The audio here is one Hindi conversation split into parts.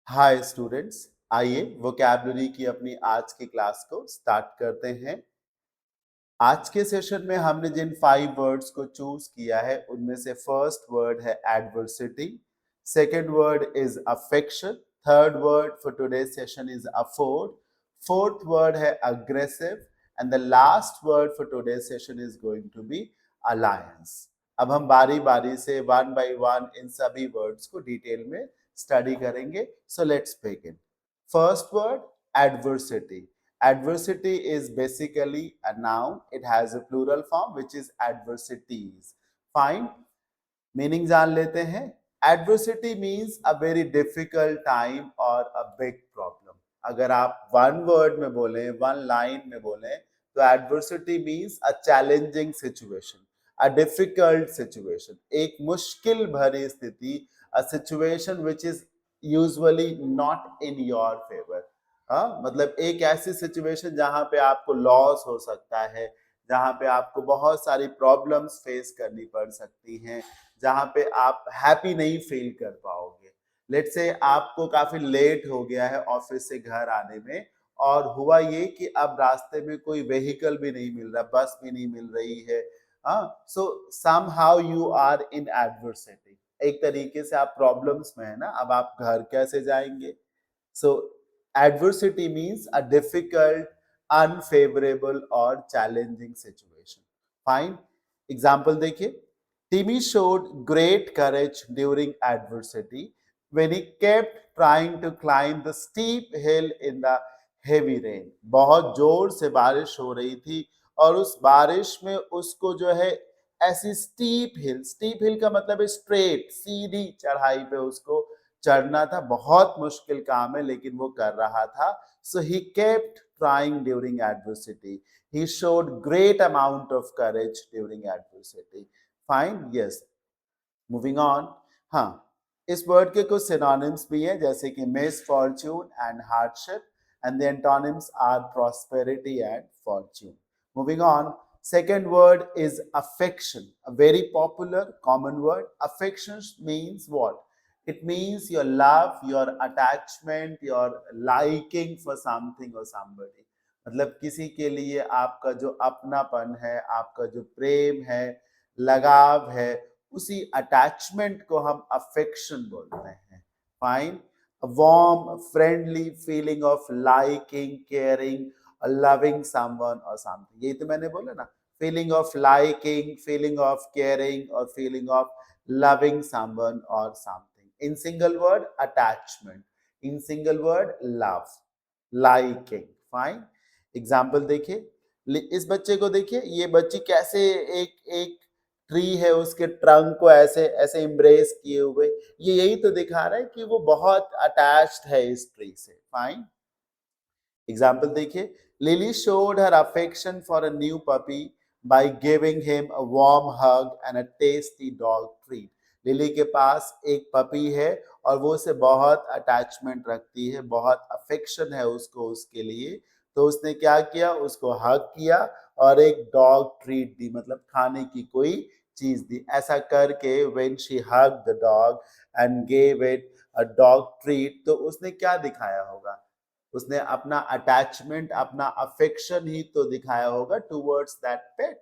हाय स्टूडेंट्स, आइए वोकैबुलरी की अपनी आज की क्लास को स्टार्ट करते हैं। आज के सेशन में हमने जिन 5 वर्ड्स को चूज किया है उनमें से फर्स्ट वर्ड है adversity, second word is affection, third word for today session is afford, fourth word है aggressive and the last word for today session is going to be alliance. अब हम बारी बारी से वन बाय वन इन सभी वर्ड्स को डिटेल में स्टडी करेंगे। So let's begin. First word adversity. Adversity is basically a noun. It has a plural form which is adversities. Fine. Meaning जान लेते हैं। Adversity means a very difficult time or a big problem. अगर आप one word में बोलें, one line में बोलें, तो adversity means a challenging situation, a difficult situation, एक मुश्किल भरी स्थिति, a situation which is usually not in your favor. हाँ, मतलब एक ऐसी सिचुएशन जहां पे आपको लॉस हो सकता है, जहां पे आपको बहुत सारी प्रॉब्लम्स फेस करनी पड़ सकती हैं, जहां पे आप हैप्पी नहीं फील कर पाओगे। लेट्स से आपको काफी लेट हो गया है ऑफिस से घर आने में, और हुआ ये कि अब रास्ते में कोई व्हीकल भी नहीं मिल रहा, बस भी नहीं मिल रही है। हाँ, so somehow you are in adversity. एक तरीके से आप प्रॉब्लम्स में है ना, अब आप घर कैसे जाएंगे? So, adversity means a difficult, unfavorable or challenging situation. Fine. Example देखिए. Timmy showed great courage during adversity when he kept trying to climb the steep hill in the heavy rain. बहुत जोर से बारिश हो रही थी और उस बारिश में उसको जो है ऐसी स्टीप हिल का मतलब है स्ट्रेट सीधी चढ़ाई पे उसको चढ़ना था। बहुत मुश्किल काम है लेकिन वो कर रहा था। So he kept trying during adversity. He showed great amount of courage during adversity. Fine, yes. Moving on. हाँ, इस वर्ड के कुछ सिनोनिम्स भी हैं जैसे कि misfortune and hardship, and the antonyms are prosperity and fortune. Moving on, second word is affection, a very popular common word. Affection means what? It means your love, your attachment, your liking for something or somebody. मतलब किसी के लिए आपका जो अपनापन है, आपका जो प्रेम है, लगाव है, उसी अटैचमेंट को हम अफेक्शन बोलते हैं। Fine. Warm friendly feeling of liking, caring, loving someone or something. यही तो मैंने बोला ना, feeling of liking, feeling of caring or feeling of loving someone or something. In single word, attachment. In single word, love, liking. Fine. Example देखिए, इस बच्चे को देखिए, ये बच्ची कैसे एक एक ट्री है उसके ट्रंक को ऐसे ऐसे एम्ब्रेस किए हुए, ये यही तो दिखा रहा है कि वो बहुत अटैच्ड है इस ट्री से। फाइन। एग्जाम्पल देखिए, lily showed her affection for a new puppy by giving him a warm hug and a tasty dog treat. Lily के पास एक पपी है और वो उसे बहुत अटैचमेंट रखती है, बहुत अफेक्शन है उसको उसके लिए। तो उसने क्या किया, उसको हग किया और एक डॉग ट्रीट दी, मतलब खाने की कोई चीज दी। ऐसा करके when she hugged the dog and gave it a dog treat, तो उसने क्या दिखाया होगा? उसने अपना अटैचमेंट, अपना अफेक्शन ही तो दिखाया होगा टूवर्ड्स दैट पेट।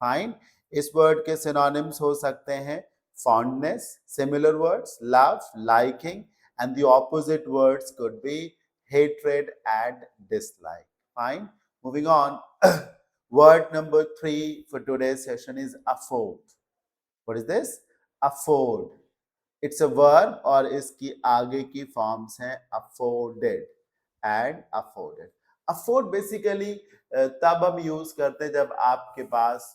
फाइन। इस वर्ड के सिनोनिम्स हो सकते हैं fondness, similar words love, liking, and the opposite words could be hatred and dislike. Fine. Moving on. Word number 3 for today's session is afford. What is this? Afford. It's a verb और इसकी आगे की फॉर्म्स हैं afforded and afforded. Afford basically तब हम यूज करते हैं जब आपके पास,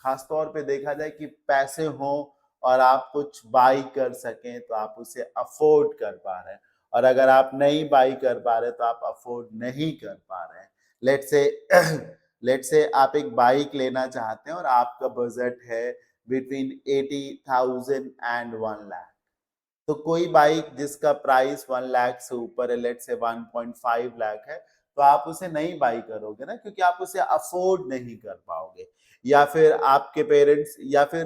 खास तौर पे देखा जाए कि पैसे हों और आप कुछ बाई कर सकें तो आप उसे अफोर्ड कर पा रहे हैं, और अगर आप नहीं बाई कर पा रहे तो आप अफोर्ड नहीं कर पा रहे हैं। लेट्स से आप एक बाइक लेना चाहते हैं और आपका बजट है बिटवीन 80,000 एंड 1 लाख। तो कोई बाइक जिसका प्राइस 1 लाख से ऊपर है, लेट्स से 1.5 लाख है, तो आप उसे नहीं बाई करोगे ना, क्योंकि आप उसे अफोर्ड नहीं कर पाओगे। या फिर आपके पेरेंट्स, या फिर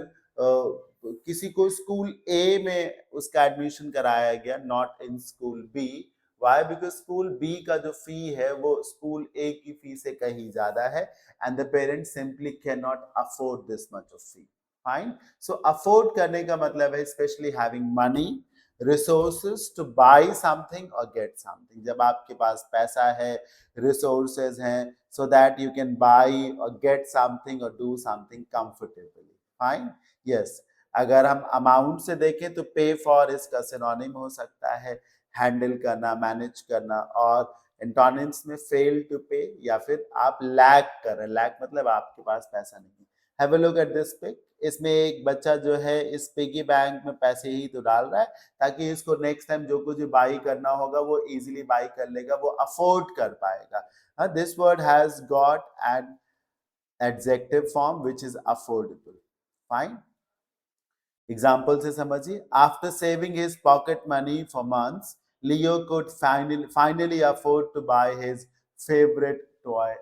किसी को स्कूल ए में उसका एडमिशन कराया गया, not in school B. Why? Because school B का जो फी है वो स्कूल ए की फी से कहीं ज्यादा है, and the parents simply can not afford this much of fee. Fine. So afford करने का मतलब है specially having money, resources two by something और गेट समथिंग। जब आपके पास पैसा है, रिसोर्सेज हैं, so that you can buy और गेट समथिंग और do something comfortably. Fine. Yes. अगर हम अमाउंट से देखें तो पे फॉर इसका सिनोनिम हो सकता है हैंडल करना, मैनेज करना, और एंटोनिम्स में फेल टू पे, या फिर आप लैक कर रहे हैं। लैक मतलब आपके पास पैसा नहीं है। Have a look at this pic. इसमें एक बच्चा जो है इस पिगी बैंक में पैसे ही तो डाल रहा है ताकि इसको नेक्स्ट टाइम जो कुछ बाई करना होगा वो इजीली बाई कर लेगा, वो अफोर्ड कर पाएगा। This word has got an adjective form which is affordable. Fine. Example से समझिए। After saving his pocket money for months, Leo could finally afford to buy his favourite toy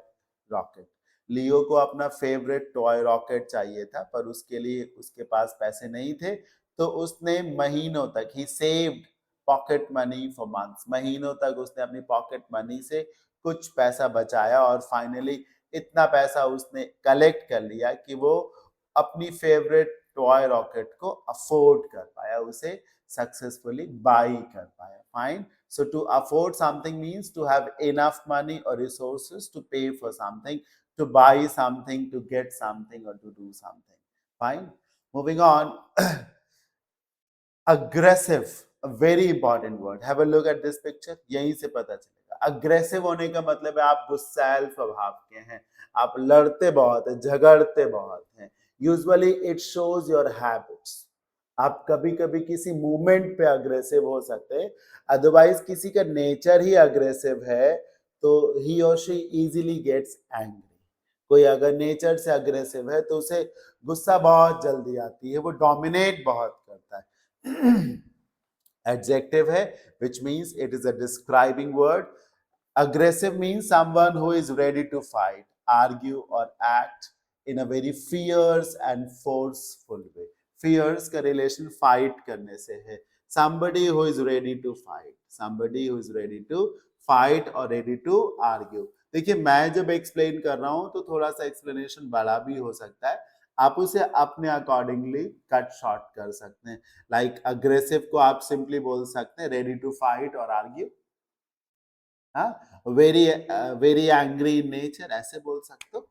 rocket. Leo को अपना फेवरेट टॉय रॉकेट चाहिए था, पर उसके लिए उसके पास पैसे नहीं थे, तो उसने महीनों तक, he saved pocket money for months, महीनों तक उसने अपनी पॉकेट मनी से कुछ पैसा बचाया, और फाइनली इतना पैसा उसने कलेक्ट कर लिया कि वो अपनी फेवरेट टॉय रॉकेट को अफोर्ड कर पाया, उसे सक्सेसफुली बाई कर पाया। Fine. So to afford something means to have enough money or resources to pay for something, to buy something, to get something, or to do something. Fine. Moving on. Aggressive, a very important word. Have a look at this picture. यहीं से पता चलेगा। अग्रेसिव होने का मतलब है आप गुस्सैल स्वभाव के हैं, आप लड़ते बहुत हैं, झगड़ते बहुत हैं। Usually it shows your habits. आप कभी कभी किसी मूवमेंट पे अग्रेसिव हो सकते हैं, अदरवाइज किसी का नेचर ही अग्रेसिव है तो ही और शी इजीली गेट्स एंग्री। कोई अगर नेचर से अग्रेसिव है तो उसे गुस्सा बहुत जल्दी आती है, वो डोमिनेट बहुत करता है। एडजेक्टिव है which means it is a describing word. Aggressive means someone who is ready to fight, argue or act in a very fierce and forceful way. Fierce का relation fight करने से है। Somebody who is ready to fight, somebody who is ready to fight or ready to argue. देखिए मैं जब एक्सप्लेन कर रहा हूं तो थोड़ा सा एक्सप्लेनेशन बड़ा भी हो सकता है, आप उसे अपने अकॉर्डिंगली कट शॉर्ट कर सकते हैं। लाइक अग्रेसिव को आप सिंपली बोल सकते हैं रेडी टू फाइट और argue. Very very angry in nature ऐसे बोल सकते हो।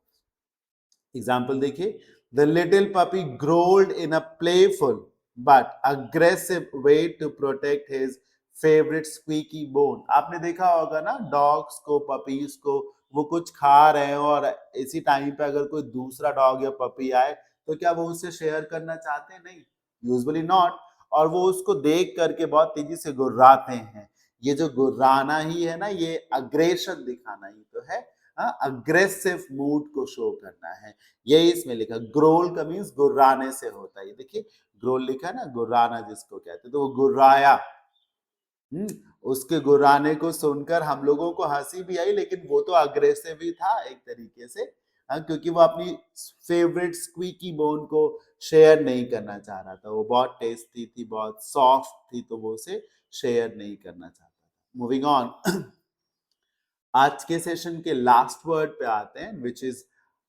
एग्जाम्पल देखिए। The little puppy growled in a playful but aggressive way to protect his favourite squeaky bone. आपने देखा होगा ना डॉग्स को, पपीज को, वो कुछ खा रहे हैं और इसी टाइम पे अगर कोई दूसरा डॉग या पपी आए तो क्या वो उससे शेयर करना चाहते हैं? नहीं, यूजुअली नॉट। और वो उसको देख करके बहुत तेजी से गुर्राते हैं। ये जो गुर्राना ही है ना, ये अग्रेशन दिखाना ही तो है। अग्रेसिव मूड को शो करना है, यही इसमें लिखा। ग्रोल का मीन्स गुर्राने से होता है। ये देखिए ग्रोल लिखा है ना, गुर्राना जिसको कहते हैं, तो वो गुर्राया। उसके गुर्राने को सुनकर हम लोगों को हंसी भी आई, लेकिन वो तो अग्रेसिव ही था एक तरीके से। क्योंकि वो अपनी फेवरेट स्क्वीकी बोन को शेयर नहीं करना चाह रहा था। वो बहुत टेस्टी थी, बहुत सॉफ्ट थी, तो वो उसे शेयर नहीं करना चाहता था। Moving on. आज के सेशन के लास्ट वर्ड पे आते हैं विच इज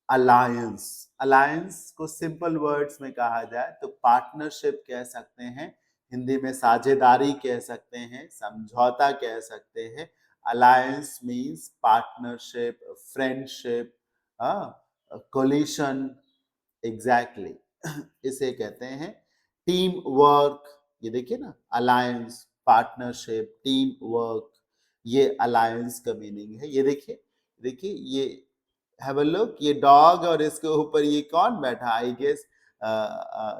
अलायंस। अलायंस को सिंपल वर्ड्स में कहा जाए तो पार्टनरशिप कह सकते हैं, हिंदी में साझेदारी कह सकते हैं, समझौता कह सकते हैं। Alliance means partnership, friendship, coalition. Exactly इसे कहते हैं टीम वर्क। ये देखिए ना, अलायंस, पार्टनरशिप, टीम वर्क, ये अलायंस का मीनिंग है। ये देखिए, देखिए ये हैव अ लुक, ये डॉग और इसके ऊपर ये कौन बैठा? I guess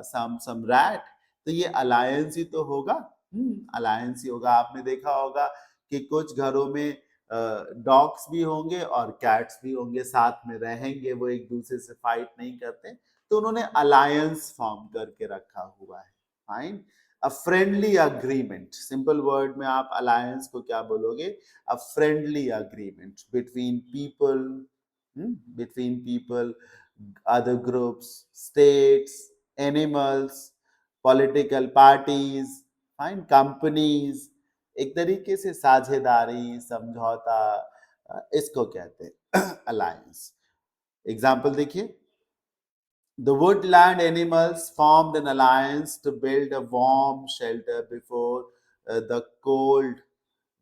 some rat. तो ये अलायंस ही तो होगा। अलायंस ही होगा। आपने देखा होगा कि कुछ घरों में डॉग्स भी होंगे और कैट्स भी होंगे, साथ में रहेंगे, वो एक दूसरे से फाइट नहीं करते, तो उन्होंने अलायंस फॉर्म करके रखा हुआ है। Fine. A friendly agreement, simple word में आप अलायंस को क्या बोलोगे? A friendly agreement between people, between people, other groups, states, animals, political parties, fine, companies, एक तरीके से साझेदारी, समझौता, इसको कहते हैं अलायंस। एग्जाम्पल देखिए, the woodland animals formed an alliance to build a warm shelter before the cold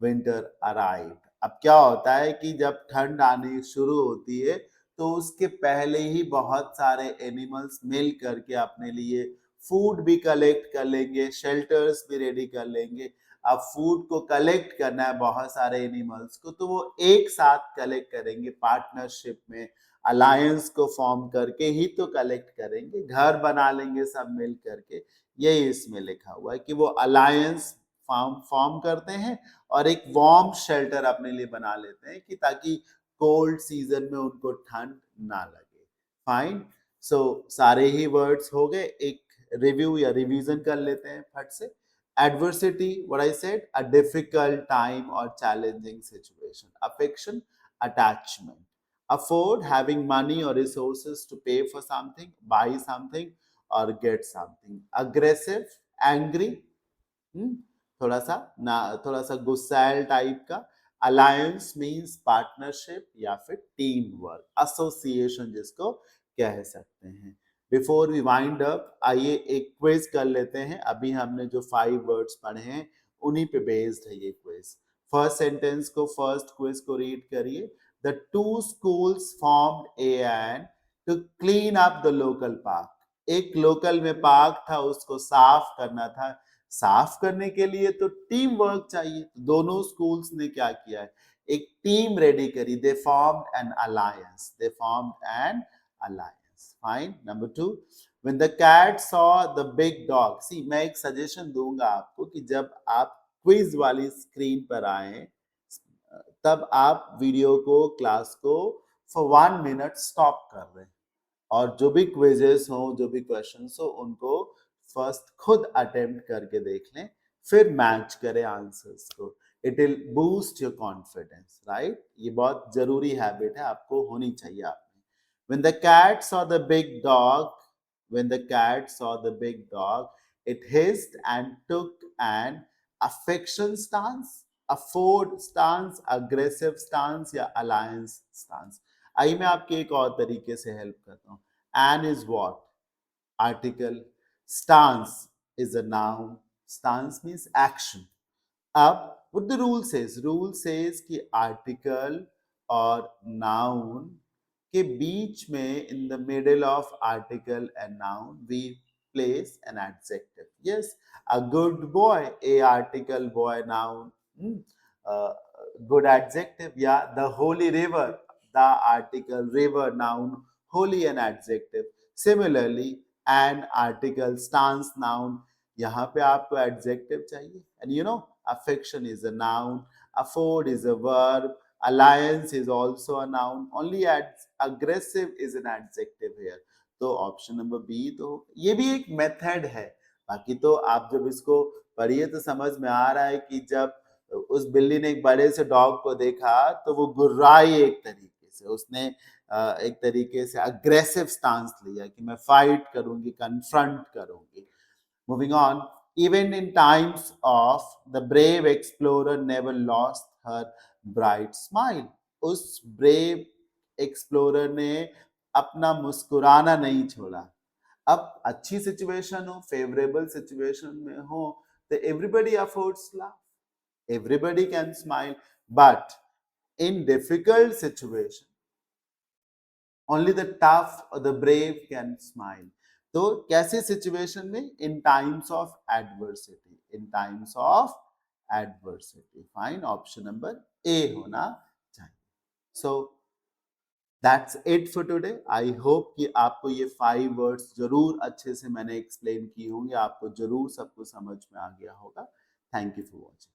winter arrived. अब क्या होता है कि जब ठंड आनी शुरू होती है तो उसके पहले ही बहुत सारे एनिमल्स मिल करके अपने लिए फूड भी कलेक्ट कर लेंगे, शेल्टर्स भी रेडी कर लेंगे। अब फूड को कलेक्ट करना है बहुत सारे एनिमल्स को, तो वो एक साथ कलेक्ट करेंगे पार्टनरशिप में, अलायंस को फॉर्म करके ही तो कलेक्ट करेंगे, घर बना लेंगे सब मिल करके। यही इसमें लिखा हुआ है कि वो अलायंस फॉर्म करते हैं और एक वार्म शेल्टर अपने लिए बना लेते हैं कि ताकि कोल्ड सीजन में उनको ठंड ना लगे। फाइन, सो सारे ही वर्ड्स हो गए। एक रिव्यू या रिवीजन कर लेते हैं फट से। Adversity, what I said, a difficult time और challenging situation. Affection, attachment. Afford, having money or resources to pay for something, buy something or get something. Aggressive, angry, थोड़ा सा ना, थोड़ा सा गुस्सैल टाइप का। अलायंस मींस पार्टनरशिप या फिर टीम वर्क, एसोसिएशन जिसको कह सकते हैं। बिफोर वी वाइंड अप, आइए एक क्विज कर लेते हैं। अभी हमने जो 5 वर्ड्स पढ़े हैं उन्हीं पे बेस्ड है ये क्विज। फर्स्ट सेंटेंस को, फर्स्ट क्विज को रीड करिए। The two schools formed an to clean up the local park. एक लोकल में पार्क था, उसको साफ करना था। साफ करने के लिए तो टीम वर्क चाहिए। दोनों स्कूल्स ने क्या किया है, एक टीम रेडी करी। They formed an alliance. They formed an alliance. Fine. Number 2. When the cat saw the big dog. See, मैं एक सजेशन दूंगा आपको कि जब आप क्विज वाली स्क्रीन पर आए तब आप वीडियो को, क्लास को फॉर 1 मिनट स्टॉप कर दें और जो भी क्विजेस हो, जो भी क्वेश्चंस हो, उनको फर्स्ट खुद अटेम्प्ट करके देख लें, फिर मैच करें आंसर्स को। It will boost your confidence, right? ये बहुत जरूरी हैबिट है, आपको होनी चाहिए आप में। When the cat saw the big dog, when the cat saw the big dog, it hissed and took an affection stance, afford stance, aggressive stance या alliance stance। आइए मैं आपके एक और तरीके से हेल्प करता हूँ। An is what? Article. Stance is a noun. Stance means action. अब what the rule says? Rule says कि article और noun के बीच में, in the middle of article and noun, we place an adjective. Yes, a good boy, a article, boy noun, good adjective. Yeah, the holy river, the article, river noun, holy an adjective. Similarly, an article, stance noun, यहाँ पे आपको adjective चाहिए। And you know, affection is a noun, afford is a verb, alliance is also a noun, only aggressive is an adjective here। तो ऑप्शन नंबर बी, तो ये भी एक मेथड है। बाकी तो आप जब इसको पढ़िए तो समझ में आ रहा है कि जब उस बिल्ली ने एक बड़े से डॉग को देखा तो वो गुर्राई एक तरीके से, उसने एक तरीके से अग्रेसिव स्टांस लिया कि मैं फाइट करूंगी, कन्फ्रंट करूंगी। Moving on, even in times of, the brave explorer never lost her bright smile. उस brave explorer ने अपना मुस्कुराना नहीं छोड़ा। अब अच्छी सिचुएशन हो, फेवरेबल सिचुएशन में हो, तो everybody affords laugh, everybody can smile, but in difficult situation only the tough or the brave can smile। तो कैसे सिचुएशन में? In times of adversity, in times of adversity. Fine, option number A होना चाहिए। So that's it for today. I hope कि आपको ये 5 वर्ड्स जरूर अच्छे से मैंने एक्सप्लेन किए होंगे, आपको जरूर सब कुछ समझ में आ गया होगा। Thank you for watching.